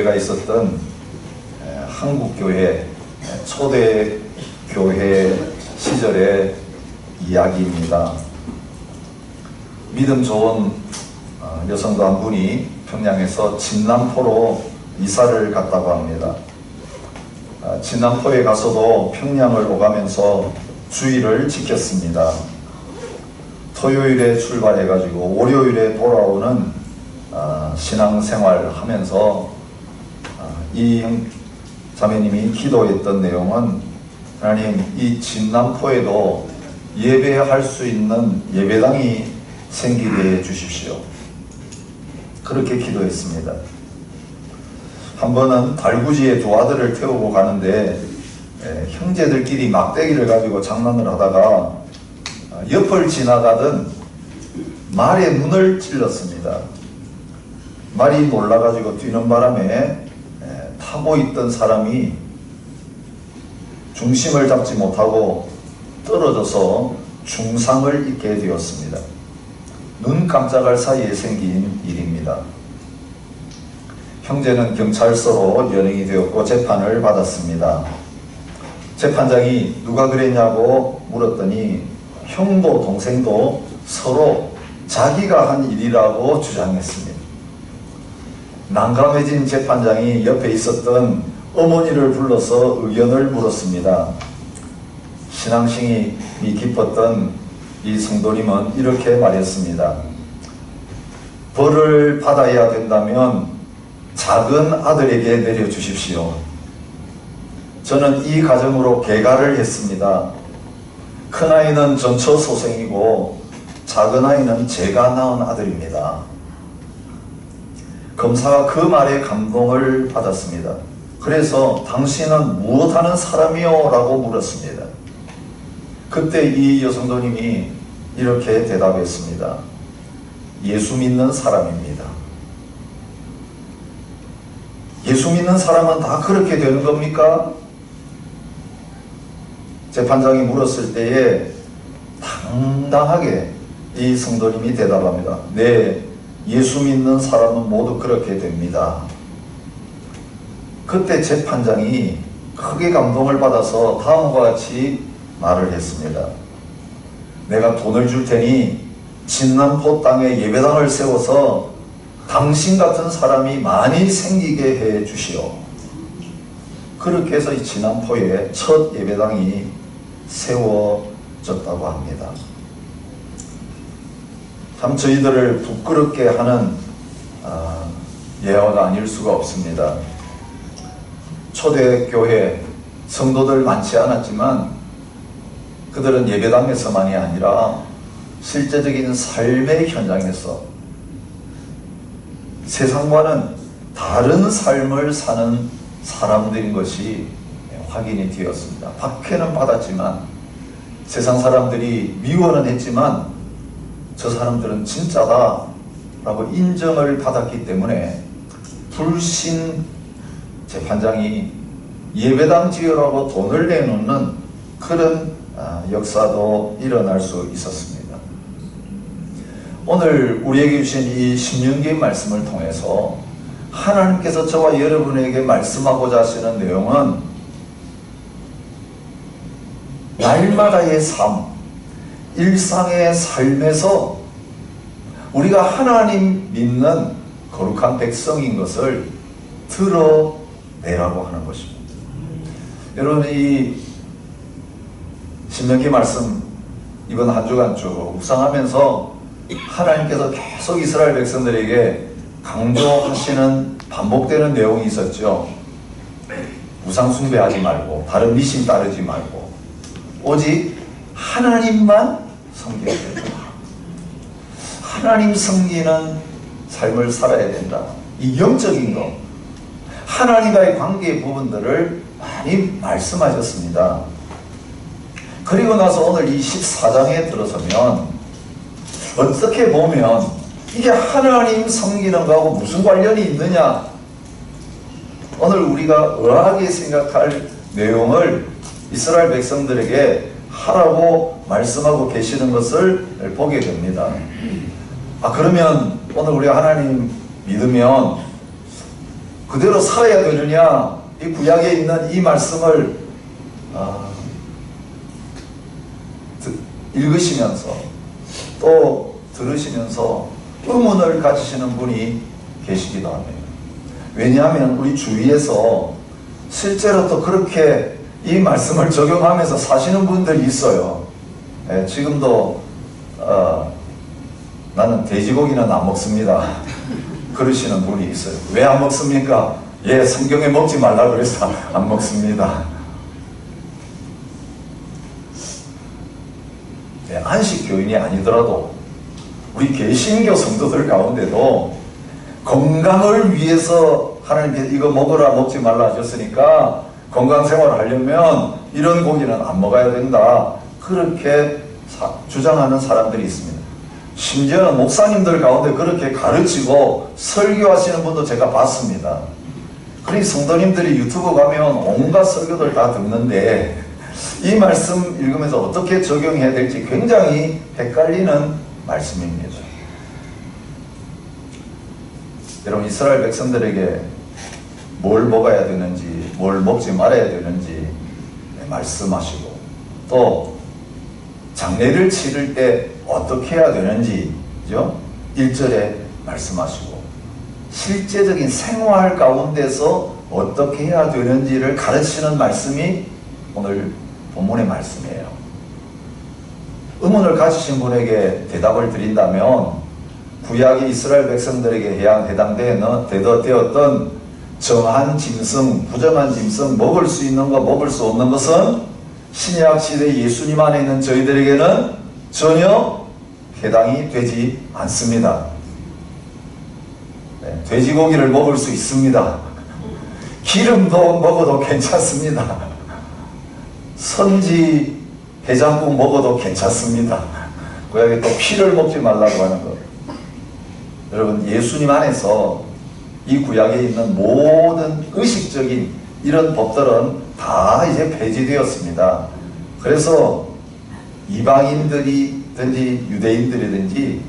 제가 있었던 한국교회 초대교회 시절의 이야기입니다. 믿음 좋은 여성도 한 분이 평양에서 진남포로 이사를 갔다고 합니다. 진남포에 가서도 평양을 오가면서 주일을 지켰습니다. 토요일에 출발해가지고 월요일에 돌아오는 신앙생활을 하면서 이 자매님이 기도했던 내용은, 하나님, 이 진남포에도 예배할 수 있는 예배당이 생기게 해주십시오. 그렇게 기도했습니다. 한 번은 달구지에 두 아들을 태우고 가는데 형제들끼리 막대기를 가지고 장난을 하다가 옆을 지나가던 말의 눈을 찔렀습니다. 말이 놀라가지고 뛰는 바람에 타고 있던 사람이 중심을 잡지 못하고 떨어져서 중상을 입게 되었습니다. 눈 깜짝할 사이에 생긴 일입니다. 형제는 경찰서로 연행이 되었고 재판을 받았습니다. 재판장이 누가 그랬냐고 물었더니 형도 동생도 서로 자기가 한 일이라고 주장했습니다. 난감해진 재판장이 옆에 있었던 어머니를 불러서 의견을 물었습니다. 신앙심이 깊었던 이 성도님은 이렇게 말했습니다. 벌을 받아야 된다면 작은 아들에게 내려주십시오. 저는 이 가정으로 개가를 했습니다. 큰아이는 전처소생이고 작은아이는 제가 낳은 아들입니다. 검사가 그 말에 감동을 받았습니다. 그래서 당신은 무엇하는 사람이요? 라고 물었습니다. 그때 이 여성도님이 이렇게 대답했습니다. 예수 믿는 사람입니다. 예수 믿는 사람은 다 그렇게 되는 겁니까? 재판장이 물었을 때에 당당하게 이 성도님이 대답합니다. 네, 예수 믿는 사람은 모두 그렇게 됩니다. 그때 재판장이 크게 감동을 받아서 다음과 같이 말을 했습니다. 내가 돈을 줄 테니 진남포 땅에 예배당을 세워서 당신 같은 사람이 많이 생기게 해 주시오. 그렇게 해서 이 진남포에 첫 예배당이 세워졌다고 합니다. 참 저희들을 부끄럽게 하는 예화가 아닐 수가 없습니다. 초대교회 성도들 많지 않았지만 그들은 예배당에서만이 아니라 실제적인 삶의 현장에서 세상과는 다른 삶을 사는 사람들인 것이 확인이 되었습니다. 박해는 받았지만 세상 사람들이 미워는 했지만 저 사람들은 진짜다 라고 인정을 받았기 때문에 불신 재판장이 예배당 지으라고 돈을 내놓는 그런 역사도 일어날 수 있었습니다. 오늘 우리에게 주신 이 신명기의 말씀을 통해서 하나님께서 저와 여러분에게 말씀하고자 하시는 내용은 날마다의 삶, 일상의 삶에서 우리가 하나님 믿는 거룩한 백성인 것을 드러내라고 하는 것입니다. 여러분, 이 신명기 말씀 이번 한 주간 쭉 묵상하면서 하나님께서 계속 이스라엘 백성들에게 강조하시는 반복되는 내용이 있었죠. 우상 숭배하지 말고 다른 미신 따르지 말고 오직 하나님만 섬겨야 된다. 하나님 섬기는 삶을 살아야 된다. 이 영적인 것, 하나님과의 관계의 부분들을 많이 말씀하셨습니다. 그리고 나서 오늘 이 14장에 들어서면 어떻게 보면 이게 하나님 섬기는 거하고 무슨 관련이 있느냐, 오늘 우리가 의아하게 생각할 내용을 이스라엘 백성들에게 하라고 말씀하고 계시는 것을 보게 됩니다. 그러면 오늘 우리가 하나님 믿으면 그대로 살아야 되느냐, 이 구약에 있는 이 말씀을 읽으시면서 또 들으시면서 의문을 가지시는 분이 계시기도 합니다. 왜냐하면 우리 주위에서 실제로 또 그렇게 이 말씀을 적용하면서 사시는 분들이 있어요. 지금도 나는 돼지고기는 안 먹습니다 그러시는 분이 있어요. 왜 안 먹습니까? 성경에 먹지 말라 그래서 안 먹습니다. 안식교인이 아니더라도 우리 개신교 성도들 가운데도 건강을 위해서 하나님께서 이거 먹어라 먹지 말라 하셨으니까 건강생활을 하려면 이런 고기는 안 먹어야 된다, 그렇게 주장하는 사람들이 있습니다. 심지어는 목사님들 가운데 그렇게 가르치고 설교하시는 분도 제가 봤습니다. 그러니 성도님들이 유튜브 가면 온갖 설교들 다 듣는데 이 말씀 읽으면서 어떻게 적용해야 될지 굉장히 헷갈리는 말씀입니다. 여러분, 이스라엘 백성들에게 뭘 먹어야 되는지, 뭘 먹지 말아야 되는지 말씀하시고, 또 장례를 치를 때 어떻게 해야 되는지 1절에 말씀하시고, 실제적인 생활 가운데서 어떻게 해야 되는지를 가르치는 말씀이 오늘 본문의 말씀이에요. 의문을 가지신 분에게 대답을 드린다면, 구약의 이스라엘 백성들에게 해당되었던 정한 짐승, 부정한 짐승, 먹을 수 있는 것, 먹을 수 없는 것은 신약 시대 예수님 안에 있는 저희들에게는 전혀 해당이 되지 않습니다. 돼지고기를 먹을 수 있습니다. 기름도 먹어도 괜찮습니다. 선지 해장국 먹어도 괜찮습니다. 구약에 또 피를 먹지 말라고 하는 것. 여러분, 예수님 안에서 이 구약에 있는 모든 의식적인 이런 법들은 다 이제 폐지되었습니다. 그래서 이방인들이든지 유대인들이든지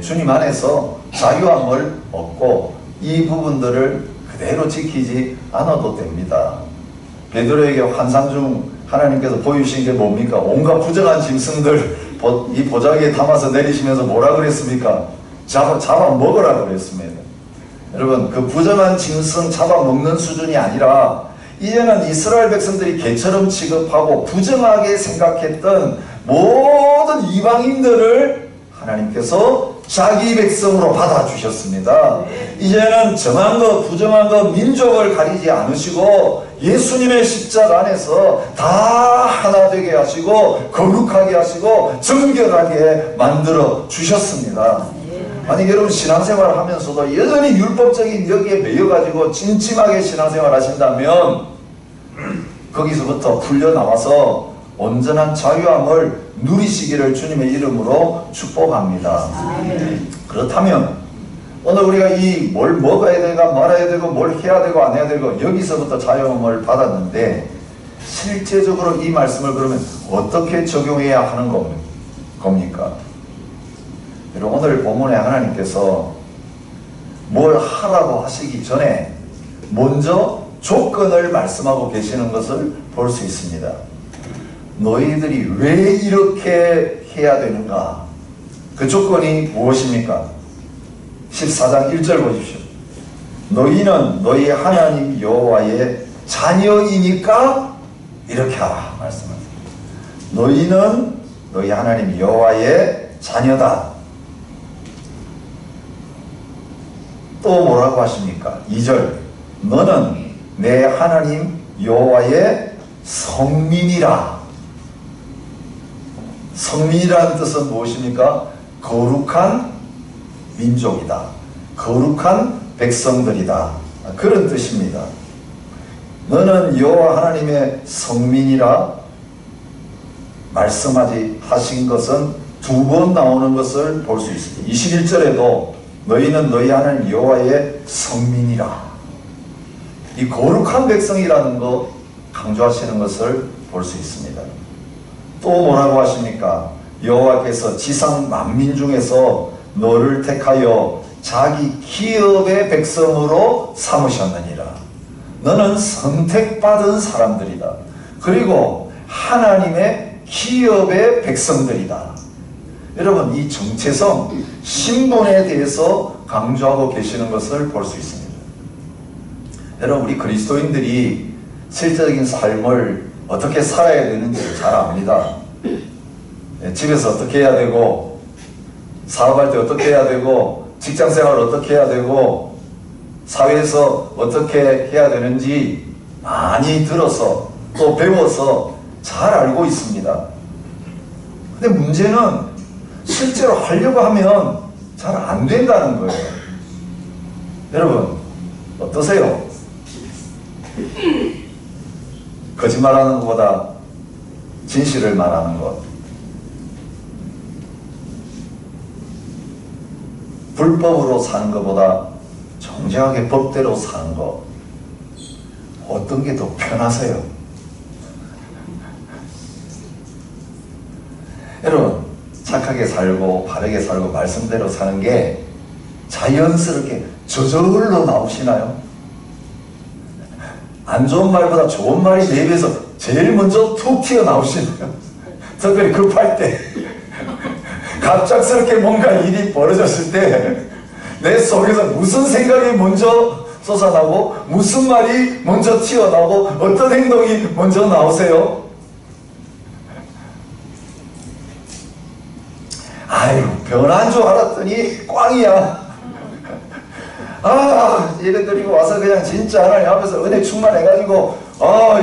주님 안에서 자유함을 얻고 이 부분들을 그대로 지키지 않아도 됩니다. 베드로에게 환상 중 하나님께서 보여주신 게 뭡니까? 온갖 부정한 짐승들 이 보자기에 담아서 내리시면서 뭐라 그랬습니까? 잡아먹으라 그랬습니다. 여러분, 그 부정한 짐승 잡아먹는 수준이 아니라 이제는 이스라엘 백성들이 개처럼 취급하고 부정하게 생각했던 모든 이방인들을 하나님께서 자기 백성으로 받아주셨습니다. 이제는 정한 것, 부정한 것, 민족을 가리지 않으시고 예수님의 십자가 안에서 다 하나 되게 하시고 거룩하게 하시고 정결하게 만들어 주셨습니다. 아니, 여러분, 신앙생활을 하면서도 여전히 율법적인 여기에 매여가지고 찜찜하게 신앙생활을 하신다면 거기서부터 풀려나와서 온전한 자유함을 누리시기를 주님의 이름으로 축복합니다. 그렇다면 오늘 우리가 이 뭘 먹어야 되고 말아야 되고 뭘 해야 되고 안 해야 되고 여기서부터 자유함을 받았는데, 실제적으로 이 말씀을 그러면 어떻게 적용해야 하는 겁니까? 여러분, 오늘 본문에 하나님께서 뭘 하라고 하시기 전에 먼저 조건을 말씀하고 계시는 것을 볼 수 있습니다. 너희들이 왜 이렇게 해야 되는가? 그 조건이 무엇입니까? 14장 1절 보십시오. 너희는 너희 하나님 여호와의 자녀이니까 이렇게 하라 말씀합니다. 너희는 너희 하나님 여호와의 자녀다. 또 뭐라고 하십니까? 2절. 너는 내 하나님 여호와의 성민이라. 성민이라는 뜻은 무엇입니까? 거룩한 민족이다. 거룩한 백성들이다. 그런 뜻입니다. 너는 여호와 하나님의 성민이라 하신 것은 두 번 나오는 것을 볼 수 있습니다. 21절에도 너희는 너희 하나님 여호와의 성민이라. 이 거룩한 백성이라는 것 강조하시는 것을 볼 수 있습니다. 또 뭐라고 하십니까? 여호와께서 지상 만민 중에서 너를 택하여 자기 기업의 백성으로 삼으셨느니라. 너는 선택받은 사람들이다. 그리고 하나님의 기업의 백성들이다. 여러분, 이 정체성, 신분에 대해서 강조하고 계시는 것을 볼 수 있습니다. 여러분, 우리 그리스도인들이 실제적인 삶을 어떻게 살아야 되는지 잘 압니다. 집에서 어떻게 해야 되고, 사업할 때 어떻게 해야 되고, 직장생활 어떻게 해야 되고, 사회에서 어떻게 해야 되는지 많이 들어서 또 배워서 잘 알고 있습니다. 근데 문제는 실제로 하려고 하면 잘 안 된다는 거예요. 여러분, 어떠세요? 거짓말하는 것보다 진실을 말하는 것, 불법으로 사는 것보다 정직하게 법대로 사는 것, 어떤 게 더 편하세요? 여러분, 착하게 살고 바르게 살고 말씀대로 사는 게 자연스럽게 저절로 나오시나요? 안 좋은 말보다 좋은 말이 내 입에서 제일 먼저 툭 튀어나오시나요? 특별히 급할 때, 갑작스럽게 뭔가 일이 벌어졌을 때 내 속에서 무슨 생각이 먼저 솟아나고 무슨 말이 먼저 튀어나오고 어떤 행동이 먼저 나오세요? 아유, 변한 줄 알았더니 꽝이야. 아, 예배 드리고 와서 그냥 진짜 하나님 앞에서 은혜 충만해가지고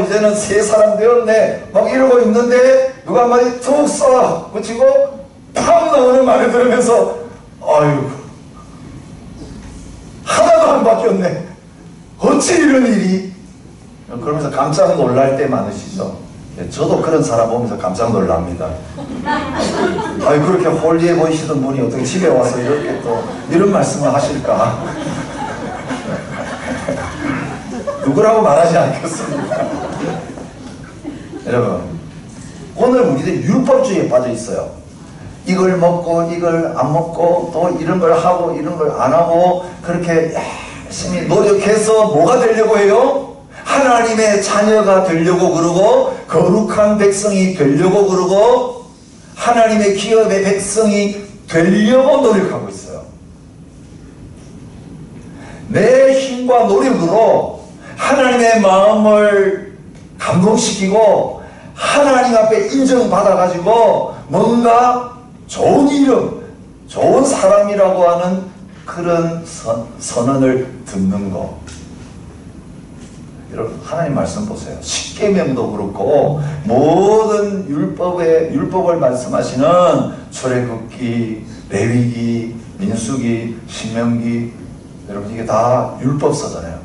이제는 새 사람 되었네 막 이러고 있는데 누가 한마디 툭 써 붙이고 팍 나오는 말을 들으면서 아유, 하나도 안 바뀌었네. 어찌 이런 일이? 그러면서 깜짝 놀랄 때 많으시죠? 저도 그런 사람 보면서 깜짝 놀랍니다. 아니, 그렇게 홀리해 보이시던 분이 어떻게 집에 와서 이렇게 또 이런 말씀을 하실까? 누구라고 말하지 않겠습니까? 여러분, 오늘 우리들 율법주의에 빠져 있어요. 이걸 먹고 이걸 안 먹고 또 이런 걸 하고 이런 걸 안 하고 그렇게 열심히 노력해서 뭐가 되려고 해요? 하나님의 자녀가 되려고 그러고 거룩한 백성이 되려고 그러고 하나님의 기업의 백성이 되려고 노력하고 있어요. 내 힘과 노력으로 하나님의 마음을 감동시키고 하나님 앞에 인정받아가지고 뭔가 좋은 이름, 좋은 사람이라고 하는 그런 선언을 듣는 거. 여러분, 하나님 말씀 보세요. 십계명도 그렇고 모든 율법을 말씀하시는 출애굽기, 레위기, 민수기, 신명기, 여러분 이게 다 율법서잖아요.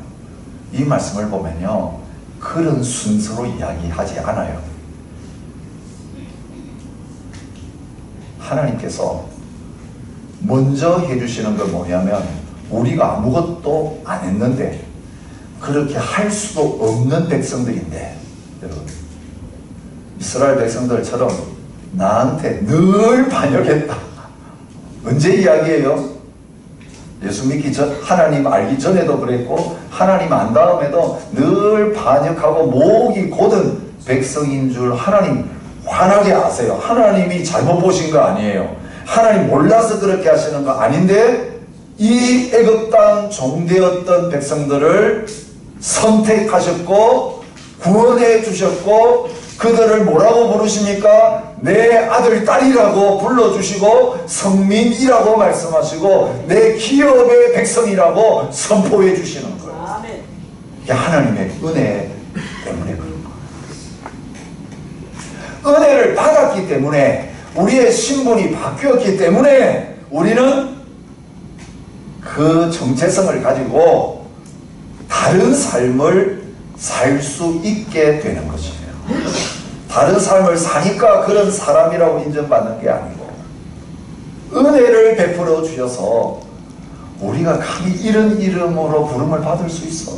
이 말씀을 보면요, 그런 순서로 이야기하지 않아요. 하나님께서 먼저 해주시는 건 뭐냐면, 우리가 아무것도 안 했는데 그렇게 할 수도 없는 백성들인데, 여러분 이스라엘 백성들처럼 나한테 늘 반역했다. 언제 이야기해요? 예수 믿기 전, 하나님 알기 전에도 그랬고 하나님 안 다음에도 늘 반역하고 목이 곧은 백성인 줄 하나님 환하게 아세요. 하나님이 잘못 보신 거 아니에요. 하나님 몰라서 그렇게 하시는 거 아닌데 이 애굽 땅 종되었던 백성들을 선택하셨고 구원해 주셨고 그들을 뭐라고 부르십니까? 내 아들 딸이라고 불러주시고 성민이라고 말씀하시고 내 기업의 백성이라고 선포해 주시는 거예요. 이게 하나님의 은혜 때문에 그런 거예요. 은혜를 받았기 때문에, 우리의 신분이 바뀌었기 때문에 우리는 그 정체성을 가지고 다른 삶을 살 수 있게 되는 것이에요. 다른 삶을 사니까 그런 사람이라고 인정받는 게 아니고, 은혜를 베풀어 주셔서 우리가 감히 이런 이름으로 부름을 받을 수 있어.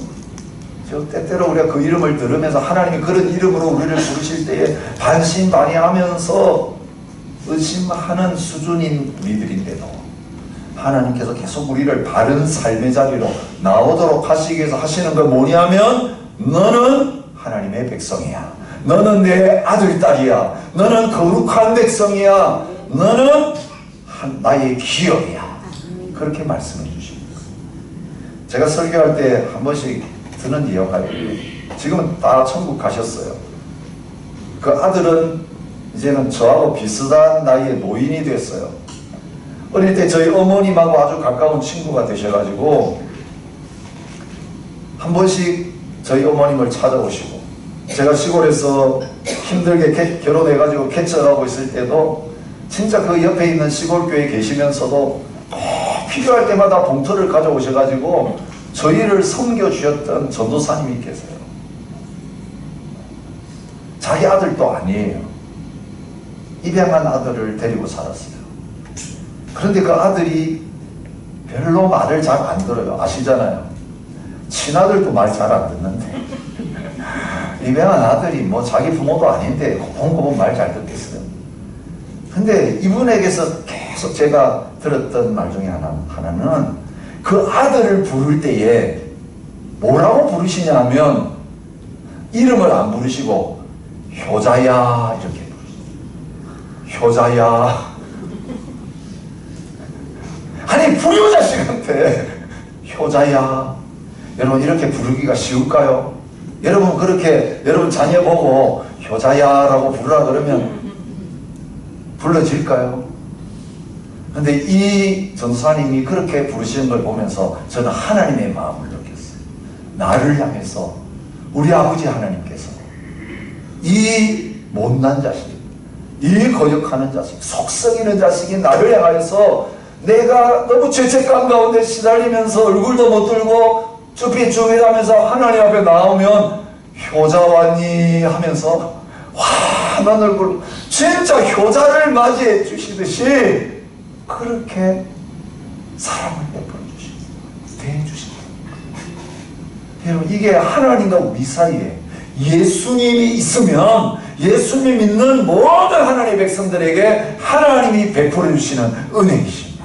때때로 우리가 그 이름을 들으면서 하나님이 그런 이름으로 우리를 부르실 때에 반신반의하면서 의심하는 수준인 우리들인데도 하나님께서 계속 우리를 바른 삶의 자리로 나오도록 하시기 위해서 하시는 건 뭐냐면, 너는 하나님의 백성이야. 너는 내 아들, 딸이야. 너는 거룩한 백성이야. 너는 나의 기업이야. 그렇게 말씀해 주십니다. 제가 설교할 때 한 번씩 드는 이야기예요. 지금은 다 천국 가셨어요. 그 아들은 이제는 저하고 비슷한 나이의 노인이 됐어요. 어릴 때 저희 어머님하고 아주 가까운 친구가 되셔가지고 한 번씩 저희 어머님을 찾아오시고, 제가 시골에서 힘들게 결혼해가지고 개척하고 있을 때도 진짜 그 옆에 있는 시골교회에 계시면서도 꼭 필요할 때마다 봉투를 가져오셔가지고 저희를 섬겨주셨던 전도사님이 계세요. 자기 아들도 아니에요. 입양한 아들을 데리고 살았어요. 그런데 그 아들이 별로 말을 잘 안 들어요. 아시잖아요. 친아들도 말 잘 안 듣는데 입양한 아들이 뭐 자기 부모도 아닌데 고분고분 말 잘 듣겠어요. 근데 이분에게서 계속 제가 들었던 말 중에 하나는 그 아들을 부를 때에 뭐라고 부르시냐 하면 이름을 안 부르시고 효자야 이렇게 부르시죠. 효자야. 아니 불효자식한테 효자야. 여러분 이렇게 부르기가 쉬울까요? 여러분 그렇게 여러분 자녀 보고 효자야라고 부르라 그러면 불러질까요? 근데 이 전도사님이 그렇게 부르시는 걸 보면서 저는 하나님의 마음을 느꼈어요. 나를 향해서 우리 아버지 하나님께서 이 못난 자식, 이 거역하는 자식, 속성 있는 자식이 나를 향하여서 내가 너무 죄책감 가운데 시달리면서 얼굴도 못 들고 쭈삣쭈삣하면서 하나님 앞에 나오면 효자와니 하면서 환한 얼굴, 진짜 효자를 맞이해 주시듯이 그렇게 사랑을 베풀어 주십니다. 대해주십니다. 여러분 이게 하나님과 우리 사이에 예수님이 있으면 예수님 믿는 모든 하나님의 백성들에게 하나님이 베풀어 주시는 은혜이십니다.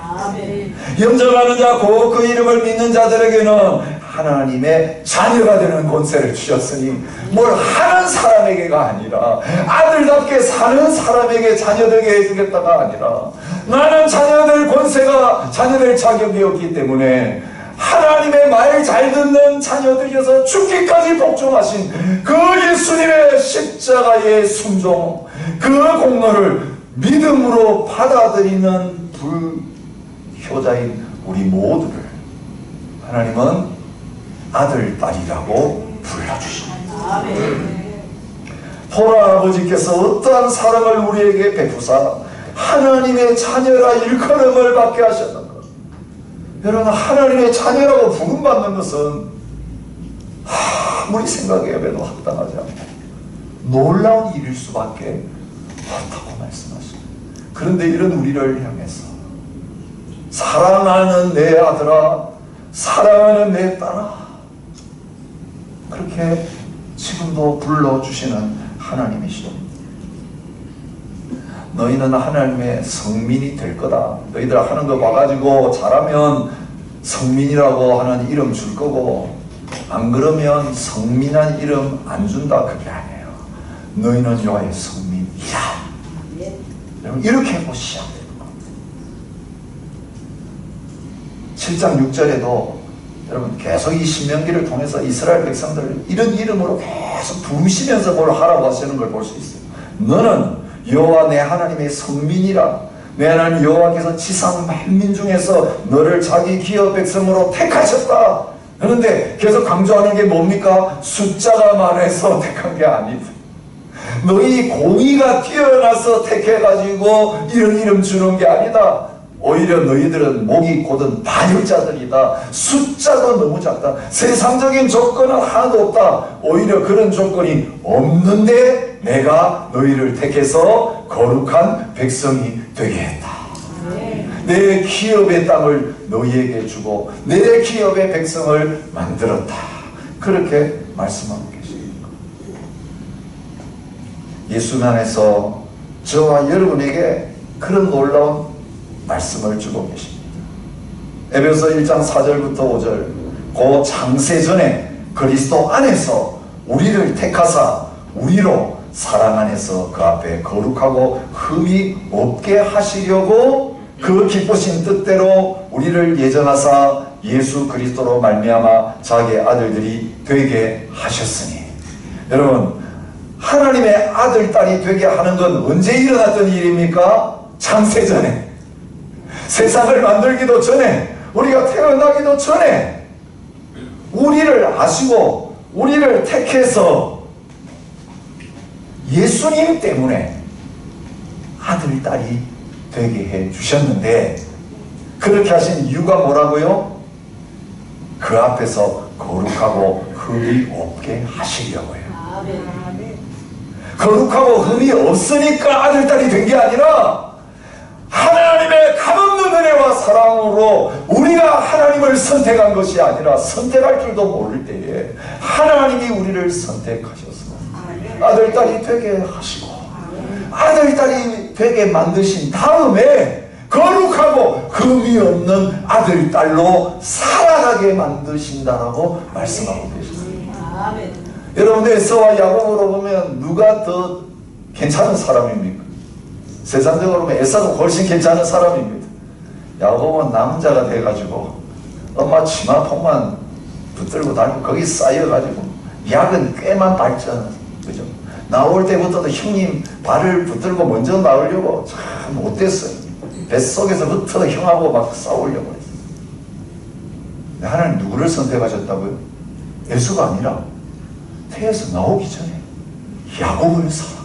영접하는 자, 곧 그 이름을 믿는 자들에게는 하나님의 자녀가 되는 권세를 주셨으니 뭘 하는 사람에게가 아니라 아들답게 사는 사람에게 자녀되게 해주겠다가 아니라 나는 자녀될 권세가 자녀될 자격이었기 때문에 하나님의 말 잘 듣는 자녀들이어서 죽기까지 복종하신 그 예수님의 십자가의 순종, 그 공로를 믿음으로 받아들이는 불효자인 우리 모두를 하나님은 아들, 딸이라고 불러주십니다. 보라 아버지께서 어떠한 사랑을 우리에게 베푸사 하나님의 자녀라 일컬음을 받게 하셨는가. 여러분 하나님의 자녀라고 부름받는 것은 아무리 생각해봐도 합당하지 않고 놀라운 일일 수밖에 없다고 말씀하십니다. 그런데 이런 우리를 향해서 사랑하는 내 아들아, 사랑하는 내 딸아, 그렇게 지금도 불러주시는 하나님이시오. 너희는 하나님의 성민이 될 거다. 너희들 하는 거 봐가지고 잘하면 성민이라고 하는 이름 줄 거고 안 그러면 성민한 이름 안 준다. 그게 아니에요. 너희는 여호와의 성민이야. 여러분 이렇게 보시면 되는 겁니다. 7장 6절에도 여러분 계속 이 신명기를 통해서 이스라엘 백성들을 이런 이름으로 계속 부르시면서 뭘 하라고 하시는 걸 볼 수 있어요. 너는 여호와 내 하나님의 성민이라. 내 하나님 여호와께서 지상 만민 중에서 너를 자기 기업 백성으로 택하셨다. 그런데 계속 강조하는 게 뭡니까? 숫자가 많아서 택한 게 아니다. 너희 공의가 뛰어나서 택해가지고 이런 이름 주는 게 아니다. 오히려 너희들은 목이 곧은 반역자들이다. 숫자도 너무 작다. 세상적인 조건은 하나도 없다. 오히려 그런 조건이 없는데 내가 너희를 택해서 거룩한 백성이 되게 했다. 내 기업의 땅을 너희에게 주고 내 기업의 백성을 만들었다. 그렇게 말씀하고 계십니다. 예수 안에서 저와 여러분에게 그런 놀라운 말씀을 주고 계십니다. 에베소 1장 4절부터 5절, 그 창세전에 그리스도 안에서 우리를 택하사 우리로 사랑 안에서 그 앞에 거룩하고 흠이 없게 하시려고 그 기쁘신 뜻대로 우리를 예정하사 예수 그리스도로 말미암아 자기의 아들들이 되게 하셨으니. 여러분, 하나님의 아들, 딸이 되게 하는 건 언제 일어났던 일입니까? 창세전에, 세상을 만들기도 전에, 우리가 태어나기도 전에 우리를 아시고 우리를 택해서 예수님 때문에 아들, 딸이 되게 해 주셨는데, 그렇게 하신 이유가 뭐라고요? 그 앞에서 거룩하고 흠이 없게 하시려고요. 거룩하고 흠이 없으니까 아들, 딸이 된 게 아니라 하나님의 값없는 은혜와 사랑으로 우리가 하나님을 선택한 것이 아니라, 선택할 줄도 모를 때에 하나님이 우리를 선택하셔서 아들, 딸이 되게 하시고 아들, 딸이 되게 만드신 다음에 거룩하고 흠이 없는 아들, 딸로 살아가게 만드신다라고 말씀하고 계십니다. 여러분, 에서와 야곱으로 보면 누가 더 괜찮은 사람입니까? 세상적으로 보면 에서가 훨씬 괜찮은 사람입니다. 야곱은 남자가 돼가지고 엄마 치마폭만 붙들고 다니고 거기 쌓여가지고 약은 꽤만 밟잖아. 그죠? 나올 때부터도 형님 발을 붙들고 먼저 나오려고 참 못됐어요. 뱃속에서부터 형하고 막 싸우려고 했어요. 하나님 누구를 선택하셨다고요? 에서가 아니라 태에서 나오기 전에 야곱을 사랑하셨다.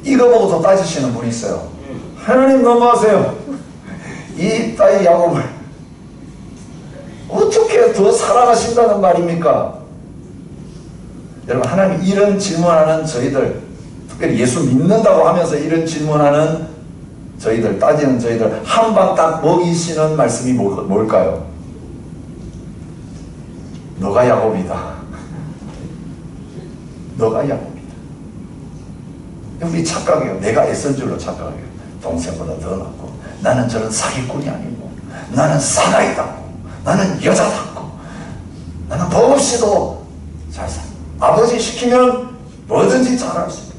이거 보고 더 따지시는 분이 있어요. 하나님 너무하세요. 이 딸 야곱을 어떻게 더 사랑하신다는 말입니까? 여러분, 하나님 이런 질문하는 저희들, 특별히 예수 믿는다고 하면서 이런 질문하는 저희들, 따지는 저희들 한 방 딱 먹이시는 말씀이 뭘까요? 너가 야곱이다. 너가 야곱이다. 우리 착각해요. 내가 애쓴 줄로 착각해요. 동생보다 더 낫고, 나는 저런 사기꾼이 아니고, 나는 사나이다고, 나는 여자다고, 나는 법 없이도 잘 살아. 아버지 시키면 뭐든지 잘할 수 있고.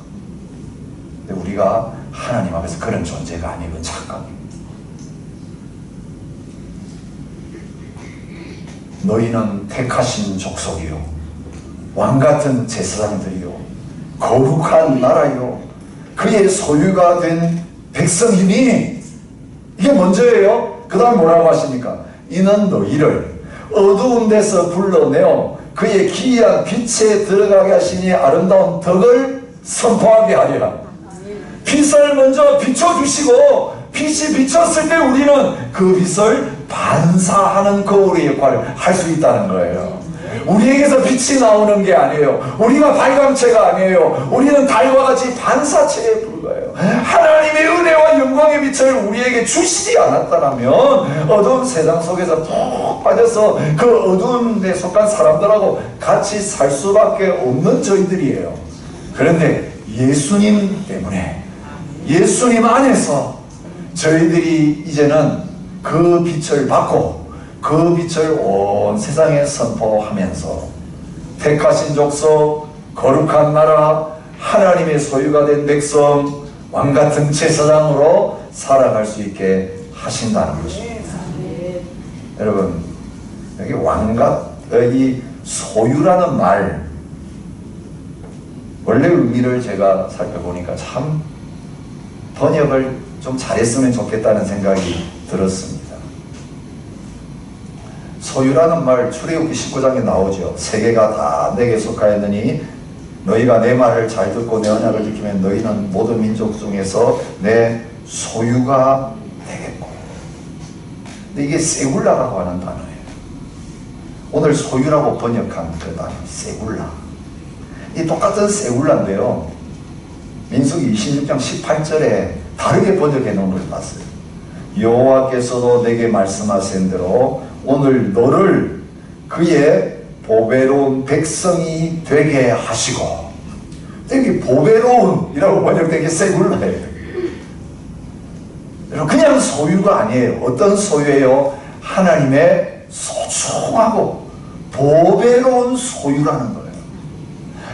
근데 우리가 하나님 앞에서 그런 존재가 아니고 착각입니다. 너희는 택하신 족속이요, 왕같은 제사장들이요, 거룩한 나라요, 그의 소유가 된 백성이니. 이게 먼저예요. 그 다음 뭐라고 하십니까? 이는 너희를 어두운 데서 불러내어 그의 기이한 빛에 들어가게 하시니 아름다운 덕을 선포하게 하리라. 빛을 먼저 비춰주시고, 빛이 비쳤을 때 우리는 그 빛을 반사하는 거울의 역할을 할 수 있다는 거예요. 우리에게서 빛이 나오는 게 아니에요. 우리가 발광체가 아니에요. 우리는 달과 같이 반사체에 불과해요. 하나님의 은혜와 영광의 빛을 우리에게 주시지 않았다면 어두운 세상 속에서 푹 빠져서 그 어두운 데 속한 사람들하고 같이 살 수밖에 없는 저희들이에요. 그런데 예수님 때문에, 예수님 안에서 저희들이 이제는 그 빛을 받고 그 빛을 온 세상에 선포하면서 택하신 족속, 거룩한 나라, 하나님의 소유가 된 백성, 왕같은 제사장으로 살아갈 수 있게 하신다는 것입니다. 여러분, 여기 여기 소유라는 말, 원래 의미를 제가 살펴보니까 참 번역을 좀 잘했으면 좋겠다는 생각이 들었습니다. 소유라는 말 출애굽기 19장에 나오죠. 세계가 다 내게 속하였느니 너희가 내 말을 잘 듣고 내 언약을 지키면 너희는 모든 민족 중에서 내 소유가 되겠고. 근데 이게 세굴라라고 하는 단어예요. 오늘 소유라고 번역한 그 단어 세굴라. 이 똑같은 세굴라인데요, 민수기 26장 18절에 다르게 번역해 놓은 걸 봤어요. 여호와께서도 내게 말씀하신 대로 오늘 너를 그의 보배로운 백성이 되게 하시고. 여기 보배로운이라고 번역된 게 세굴라예요. 그냥 그냥 소유가 아니에요. 어떤 소유예요? 하나님의 소중하고 보배로운 소유라는 거예요.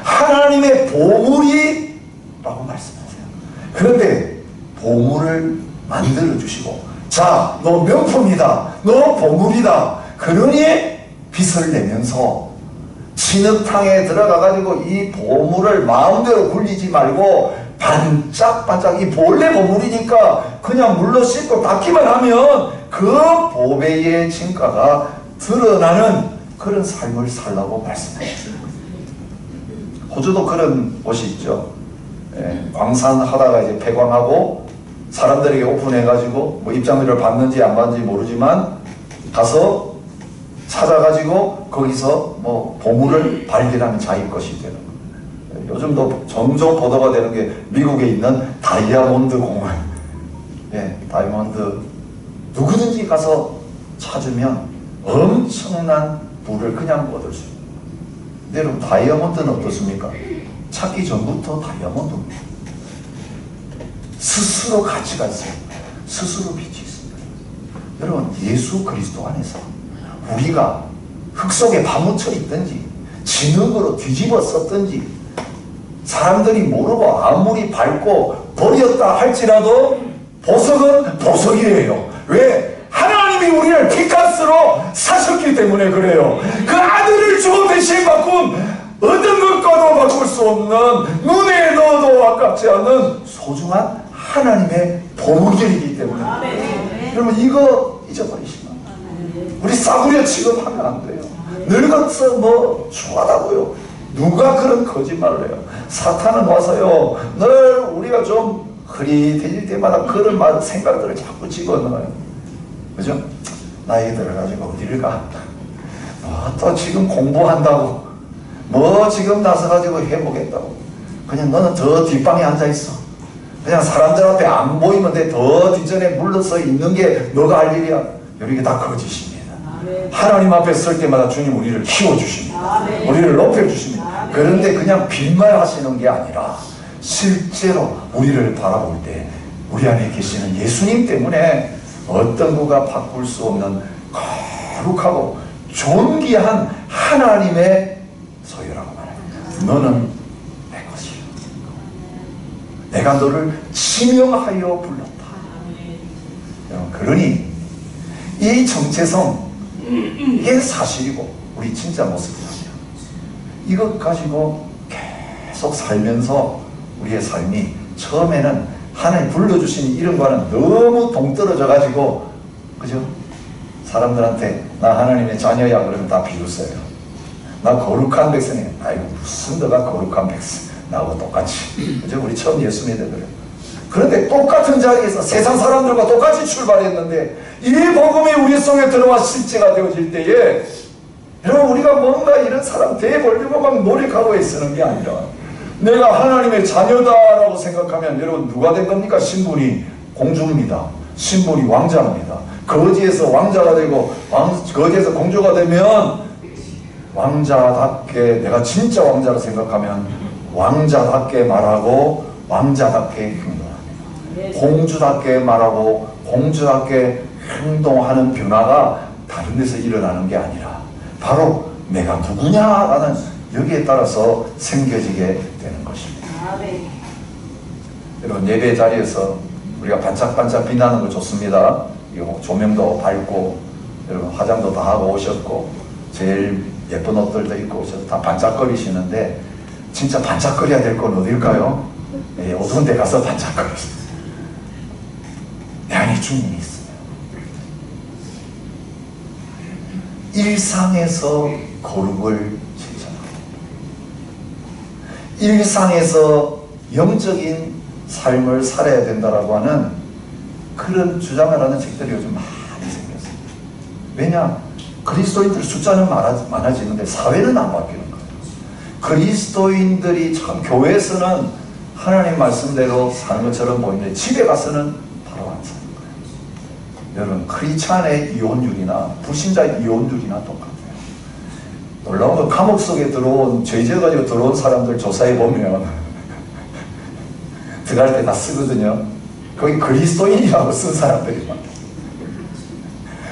하나님의 보물이 라고 말씀하세요. 그런데 보물을 만들어 주시고, 자, 너 명품이다, 너 보물이다, 그러니 빚을 내면서 진흙탕에 들어가 가지고 이 보물을 마음대로 굴리지 말고 반짝반짝, 이 본래 보물이니까 그냥 물로 씻고 닦기만 하면 그 보배의 진가가 드러나는 그런 삶을 살라고 말씀하셨어요. 호주도 그런 곳이 있죠. 광산하다가 이제 폐광하고 사람들에게 오픈해가지고 뭐 입장료를 받는지 안 받는지 모르지만 가서 찾아가지고 거기서 뭐 보물을 발견하면 자기 것이 되는 거예요. 요즘도 종종 보도가 되는 게 미국에 있는 다이아몬드 공원. 다이아몬드 누구든지 가서 찾으면 엄청난 부를 그냥 얻을 수 있어요. 근데 여러분, 다이아몬드는 어떻습니까? 찾기 전부터 다이아몬드입니다. 스스로 가치가 있어요. 스스로 빛이 있습니다. 여러분, 예수 그리스도 안에서 우리가 흙 속에 파묻혀 있든지 진흙으로 뒤집어 썼든지 사람들이 모르고 아무리 밟고 버렸다 할지라도 보석은 보석이에요. 왜? 하나님이 우리를 피값으로 사셨기 때문에 그래요. 그 아들을 주 대신 바꾼 어떤 것과도 바꿀 수 없는, 눈에 넣어도 아깝지 않은 소중한 하나님의 보물들이기 때문에 여러분, 이거 잊어버리시면 우리 싸구려 취급하면 안 돼요. 늙어서 뭐 중하다고요. 누가 그런 거짓말을 해요? 사탄은 와서요, 늘 우리가 좀 흐릿해질 때마다 그런 말, 생각들을 자꾸 집어넣어요. 그죠? 나이 들어가지고 어디를 가? 또 지금 공부한다고, 뭐 지금 나서가지고 해보겠다고. 그냥 너는 더 뒷방에 앉아있어. 그냥 사람들 앞에 안 보이면 돼. 더 뒷전에 물러서 있는 게 너가 할 일이야. 이게 다 거짓입니다. 하나님 앞에 설 때마다 주님 우리를 키워주십니다. 우리를 높여주십니다. 그런데 그냥 빈말 하시는 게 아니라 실제로 우리를 바라볼 때 우리 안에 계시는 예수님 때문에 어떤 누가 바꿀 수 없는 거룩하고 존귀한 하나님의 소유라고 말합니다. 너는 내 것이요, 내가 너를 지명하여 불렀다. 그러니 이 정체성, 이게 사실이고 우리 진짜 모습이에요. 이것 가지고 계속 살면서 우리의 삶이 처음에는 하나님 불러주신 이름과는 너무 동떨어져 가지고, 그죠? 사람들한테 나 하나님의 자녀야 그러면 다 비웃어요. 나 거룩한 백성이야. 아이고 무슨 너가 거룩한 백성, 나하고 똑같이. 그죠? 우리 처음 예수 믿어 그래요. 그런데 똑같은 자리에서 세상 사람들과 똑같이 출발했는데 이 복음이 우리 속에 들어와 실제가 되어질 때에, 여러분, 우리가 뭔가 이런 사람 대보려고 막 노력하고 애쓰는 게 아니라 내가 하나님의 자녀다라고 생각하면, 여러분, 누가 된 겁니까? 신분이 공주입니다. 신분이 왕자입니다. 거지에서 왕자가 되고 거지에서 공주가 되면 왕자답게, 내가 진짜 왕자로 생각하면 왕자답게 말하고 왕자답게 행동합니다. 공주답게 말하고 공주답게 행동하는 변화가 다른 데서 일어나는 게 아니라 바로 내가 누구냐라는 여기에 따라서 생겨지게 되는 것입니다. 여러분, 예배 자리에서 우리가 반짝반짝 빛나는 거 좋습니다. 이거 조명도 밝고 여러분 화장도 다 하고 오셨고 제일 예쁜 옷들도 입고 오셔서 다 반짝거리시는데, 진짜 반짝거려야 될 건 어딜까요? 어두운 데 가서 반짝거리세요. 내 안에 주님이 있어요. 일상에서 거룩을 실천하고 일상에서 영적인 삶을 살아야 된다라고 하는 그런 주장을 하는 책들이 요즘 많이 생겼어요. 왜냐? 그리스도인들 숫자는 많아지는데 사회는 안 바뀌는 거예요. 그리스도인들이 참 교회에서는 하나님 말씀대로 사는 것처럼 보이는데 집에 가서는 바로 안 사는 거예요. 여러분, 크리스찬의 이혼율이나 불신자의 이혼율이나 똑같아요. 놀라운 건 감옥 속에 들어온, 죄지어 가지고 들어온 사람들 조사해 보면 들어갈 때 다 쓰거든요. 거기 그리스도인이라고 쓴 사람들이 많아요.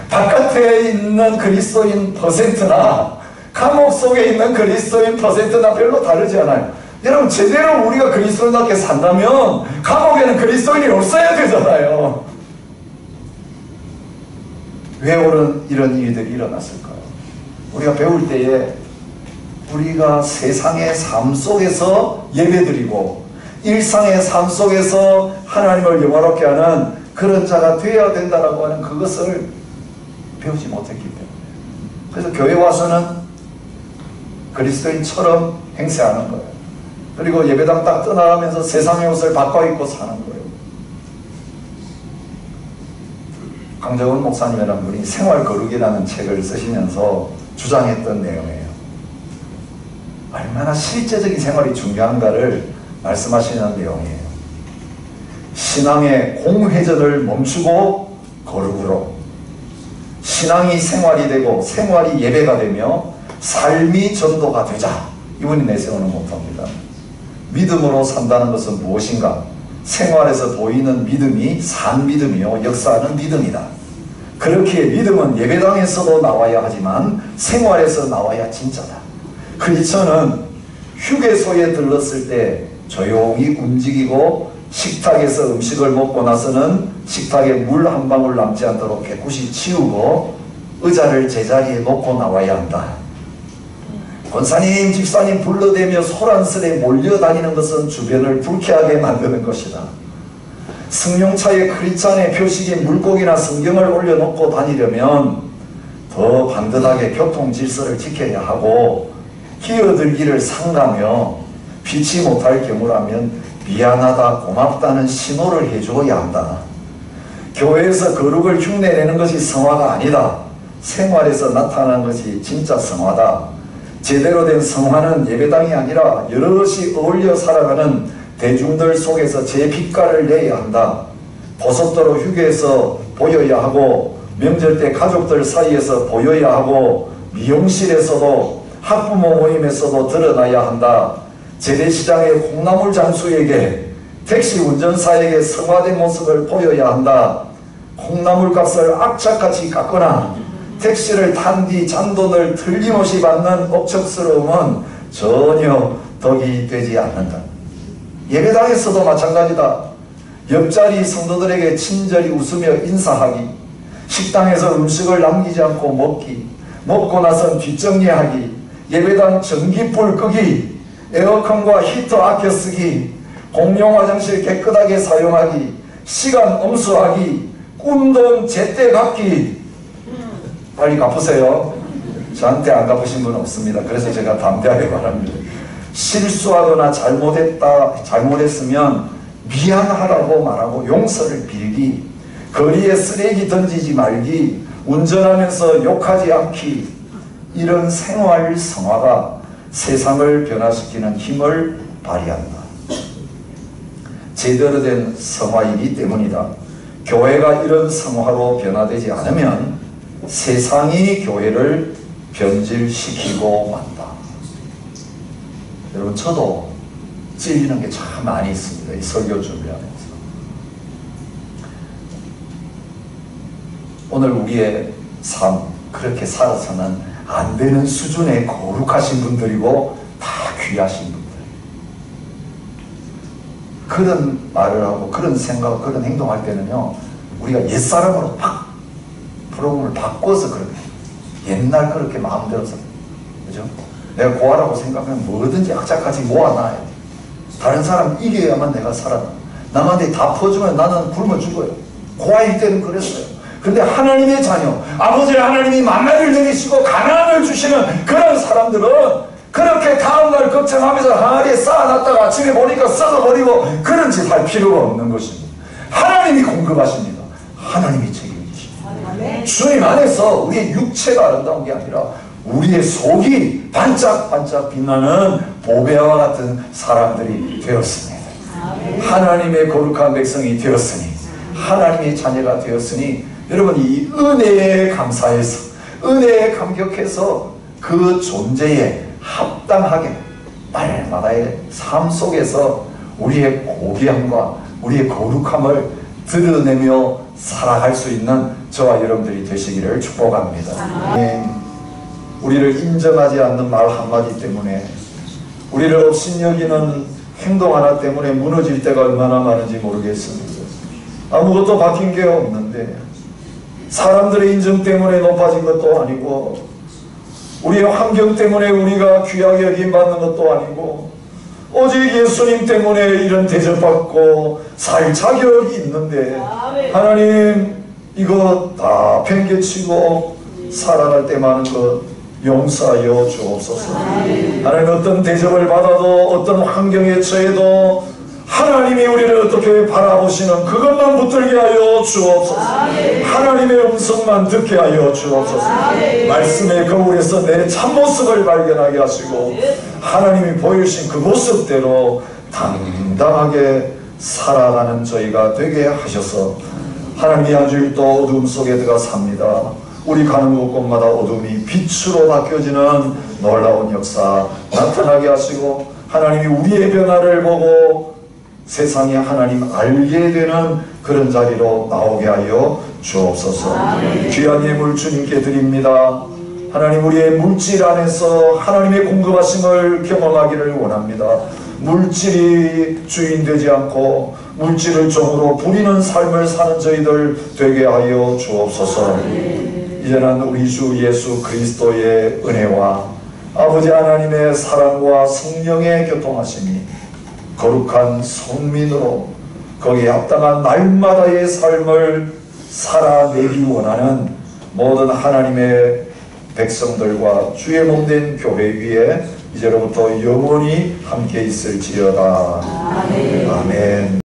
바깥에 있는 그리스도인 퍼센트나 감옥 속에 있는 그리스도인 퍼센트나 별로 다르지 않아요. 여러분, 제대로 우리가 그리스도인답게 산다면 감옥에는 그리스도인이 없어야 되잖아요. 왜 이런 일들이 일어났을까요? 우리가 배울 때에 우리가 세상의 삶 속에서 예배드리고 일상의 삶 속에서 하나님을 영화롭게 하는 그런 자가 되어야 된다라고 하는 그것을 배우지 못했기 때문에, 그래서 교회 와서는 그리스도인처럼 행세하는 거예요. 그리고 예배당 딱 떠나가면서 세상의 옷을 바꿔 입고 사는 거예요. 강정훈 목사님이라는 분이 생활 거룩이라는 책을 쓰시면서 주장했던 내용이에요. 얼마나 실제적인 생활이 중요한가를 말씀하시는 내용이에요. 신앙의 공회전을 멈추고 거룩으로, 신앙이 생활이 되고 생활이 예배가 되며 삶이 전도가 되자, 이분이 내세우는 모토입니다. 믿음으로 산다는 것은 무엇인가? 생활에서 보이는 믿음이 산 믿음이요, 역사하는 믿음이다. 그렇기에 믿음은 예배당에서도 나와야 하지만 생활에서 나와야 진짜다. 크리스천은 휴게소에 들렀을 때 조용히 움직이고 식탁에서 음식을 먹고 나서는 식탁에 물 한 방울 남지 않도록 깨끗이 치우고 의자를 제자리에 놓고 나와야 한다. 권사님, 집사님 불러대며 소란스레 몰려다니는 것은 주변을 불쾌하게 만드는 것이다. 승용차에 크리스찬의 표식인 물고기나 성경을 올려놓고 다니려면 더 반듯하게 교통 질서를 지켜야 하고, 끼어들기를 삼가며 피치 못할 경우라면 미안하다, 고맙다는 신호를 해주어야 한다. 교회에서 거룩을 흉내내는 것이 성화가 아니다. 생활에서 나타나는 것이 진짜 성화다. 제대로 된 성화는 예배당이 아니라 여럿이 어울려 살아가는 대중들 속에서 제 빛깔을 내야 한다. 보석도로 휴게에서 보여야 하고, 명절 때 가족들 사이에서 보여야 하고, 미용실에서도 학부모 모임에서도 드러나야 한다. 재래시장의 콩나물 장수에게, 택시 운전사에게 성화된 모습을 보여야 한다. 콩나물 값을 악착같이 깎거나 택시를 탄 뒤 잔돈을 틀림없이 받는 억척스러움은 전혀 덕이 되지 않는다. 예배당에서도 마찬가지다. 옆자리 성도들에게 친절히 웃으며 인사하기, 식당에서 음식을 남기지 않고 먹기, 먹고 나선 뒷정리하기, 예배당 전기불 끄기, 에어컨과 히터 아껴 쓰기, 공용 화장실 깨끗하게 사용하기, 시간 엄수하기, 꾼돈 제때 갚기. 빨리 갚으세요. 저한테 안 갚으신 분은 없습니다. 그래서 제가 담대하게 말합니다. 실수하거나 잘못했으면 미안하라고 말하고 용서를 빌기, 거리에 쓰레기 던지지 말기, 운전하면서 욕하지 않기, 이런 생활 성화가 세상을 변화시키는 힘을 발휘한다. 제대로 된 성화이기 때문이다. 교회가 이런 성화로 변화되지 않으면 세상이 교회를 변질시키고 만다. 여러분, 저도 찔리는 게 참 많이 있습니다. 이 설교 준비하면서. 오늘 우리의 삶, 그렇게 살아서는 안 되는 수준의 거룩하신 분들이고 다 귀하신 분들. 그런 말을 하고 그런 생각, 그런 행동할 때는요, 우리가 옛사람으로 팍 프로그램을 바꿔서 그렇게, 옛날 그렇게 마음대로서, 그죠? 내가 고아라고 생각하면 뭐든지 악착같이 모아놔야 돼. 다른 사람 이겨야만 내가 살아나. 남한테 다 퍼주면 나는 굶어 죽어요. 고아일 때는 그랬어요. 근데 하나님의 자녀, 아버지 하나님이 만나를 내리시고 가난을 주시는 그런 사람들은 그렇게 다음날 걱정하면서 항아리에 쌓아놨다가 아침에 보니까 썩어버리고 그런 짓 할 필요가 없는 것입니다. 하나님이 공급하십니다. 하나님이 책임지십니다. 주님 안에서 우리의 육체가 아름다운 게 아니라 우리의 속이 반짝반짝 빛나는 보배와 같은 사람들이 되었습니다. 하나님의 거룩한 백성이 되었으니, 하나님의 자녀가 되었으니, 여러분, 이 은혜에 감사해서, 은혜에 감격해서 그 존재에 합당하게 날마다의 삶 속에서 우리의 고귀함과 우리의 거룩함을 드러내며 살아갈 수 있는 저와 여러분들이 되시기를 축복합니다. 우리를 인정하지 않는 말 한마디 때문에, 우리를 업신여기는 행동 하나 때문에 무너질 때가 얼마나 많은지 모르겠습니다. 아무것도 바뀐 게 없는데, 사람들의 인정 때문에 높아진 것도 아니고, 우리의 환경 때문에 우리가 귀하게 여김받는 것도 아니고, 오직 예수님 때문에 이런 대접받고 살 자격이 있는데, 하나님 이거 다 팽개치고 살아갈 때 많은 것 용서하여 주옵소서. 하나님 어떤 대접을 받아도, 어떤 환경에 처해도 하나님이 우리를 어떻게 바라보시는 그것만 붙들게 하여 주옵소서. 하나님의 음성만 듣게 하여 주옵소서. 말씀의 거울에서 내 참모습을 발견하게 하시고, 하나님이 보여주신 그 모습대로 당당하게 살아가는 저희가 되게 하셔서, 하나님이 한 주일 또 어둠 속에 들어가 삽니다. 우리 가는 곳곳마다 어둠이 빛으로 바뀌어지는 놀라운 역사 나타나게 하시고, 하나님이 우리의 변화를 보고 세상에 하나님 알게 되는 그런 자리로 나오게 하여 주옵소서. 귀한 예물 주님께 드립니다. 하나님 우리의 물질 안에서 하나님의 공급하심을 경험하기를 원합니다. 물질이 주인 되지 않고 물질을 종으로 부리는 삶을 사는 저희들 되게 하여 주옵소서. 이제는 우리 주 예수 그리스도의 은혜와 아버지 하나님의 사랑과 성령의 교통하심이 거룩한 성민으로 거기에 합당한 날마다의 삶을 살아내기 원하는 모든 하나님의 백성들과 주의 몸된 교회 위에 이제로부터 영원히 함께 있을지어다. 아멘. 아멘.